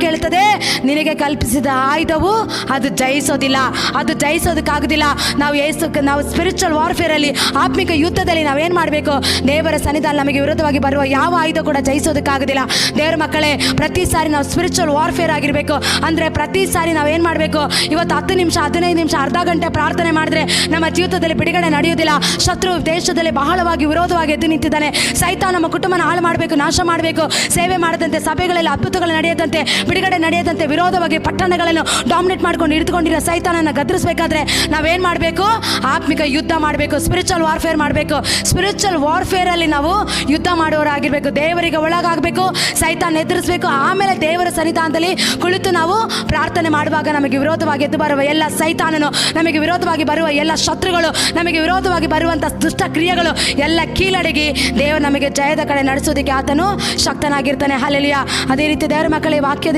ಕೇಳ್ತದೆ, ನಿನಗೆ ಕಲ್ಪಿಸಿದ ಆಯುಧವು ಅದು ಜಯಿಸೋದಿಲ್ಲ, ಅದು ಜಯಿಸೋದಕ್ಕಾಗೋದಿಲ್ಲ. ನಾವು ಸ್ಪಿರಿಚುವಲ್ ವಾರ್ಫೇರಲ್ಲಿ, ಆತ್ಮಿಕ ಯುದ್ಧದಲ್ಲಿ ನಾವೇನು ಮಾಡಬೇಕು? ದೇವರ ಸನ್ನಿಧಾನ ನಮಗೆ ವಿರೋಧವಾಗಿ ಬರುವ ಯಾವ ಆಯುಧ ಕೂಡ ಜಯಿಸೋದಕ್ಕಾಗೋದಿಲ್ಲ. ದೇವರ ಮಕ್ಕಳೇ, ಪ್ರತಿ ಸಾರಿ ನಾವು ಸ್ಪಿರಿಚುವಲ್ ವಾರ್ಫೇರ್ ಆಗಿರಬೇಕು. ಅಂದರೆ ಪ್ರತಿ ಸಾರಿ ನಾವೇನು ಮಾಡಬೇಕು? ಇವತ್ತು 10 ನಿಮಿಷ, 15 ನಿಮಿಷ, ಅರ್ಧ ಗಂಟೆ ಪ್ರಾರ್ಥನೆ ಮಾಡಿದ್ರೆ ನಮ್ಮ ಜೀವಿತದಲ್ಲಿ ಬಿಡುಗಡೆ ನಡೆಯೋದಿಲ್ಲ. ಶತ್ರು ದೇಶದಲ್ಲಿ ಬಹಳವಾಗಿ ವಿರೋಧವಾಗಿ ಎದ್ದು ನಿಂತಿದ್ದಾನೆ. ಸೈತಾನ ನಮ್ಮ ಕುಟುಂಬನ ಹಾಳು ಮಾಡಬೇಕು, ನಾಶ ಮಾಡಬೇಕು. ಸೇವೆ ಮಾಡದಂತೆ, ಸಭೆಗಳಲ್ಲಿ ಅದ್ಭುತಗಳು ನಡೆಯದಂತೆ, ಬಿಡುಗಡೆ ನಡೆಯದಂತೆ ವಿರೋಧವಾಗಿ ಪಟ್ಟಣಗಳನ್ನು ಡಾಮಿನೇಟ್ ಮಾಡ್ಕೊಂಡು ಹಿಡಿದುಕೊಂಡಿರೋ ಸೈತಾನನ ಗದರಿಸಬೇಕಾದ್ರೆ ನಾವೇನು ಮಾಡಬೇಕು? ಆತ್ಮಿಕ ಯುದ್ಧ ಮಾಡಬೇಕು, ಸ್ಪಿರಿಚುವಲ್ ವಾರ್ಫೇರ್ ಮಾಡಬೇಕು. ಸ್ಪಿರಿಚುವಲ್ ವಾರ್ಫೇರಲ್ಲಿ ನಾವು ಯುದ್ಧ ಮಾಡೋರಾಗಿರ್ಬೇಕು. ದೇವರಿಗೆ ಒಳಗಾಗಬೇಕು, ಸೈತಾನ ಎದುರಿಸಬೇಕು. ಆಮೇಲೆ ದೇವರ ಸನ್ನಿಧಾನದಲ್ಲಿ ಕುಳಿತು ನಾವು ಪ್ರಾರ್ಥನೆ ಮಾಡುವಾಗ ನಮಗೆ ವಿರೋಧವಾಗಿ ಎದ್ದು ಬರುವ ಎಲ್ಲ ಸೈತಾನನು, ನಮಗೆ ವಿರೋಧವಾಗಿ ಬರುವ ಎಲ್ಲ ಶತ್ರುಗಳು, ನಮಗೆ ವಿರೋಧವಾಗಿ ಬರುವಂಥ ದುಷ್ಟ ಕ್ರಿಯೆಗಳು ಎಲ್ಲ ಕೀಳಡಗಿ ದೇವರು ನಮಗೆ ಜಯದ ಕಡೆ ನಡೆಸೋದಕ್ಕೆ ಆತನು ಶಕ್ತನಾಗಿರ್ತಾನೆ. ಹಲ್ಲೆಲೂಯಾ. ಅದೇ ರೀತಿ ದೇವರ ಮಕ್ಕಳೇ, ವಾಕ್ಯದಲ್ಲಿ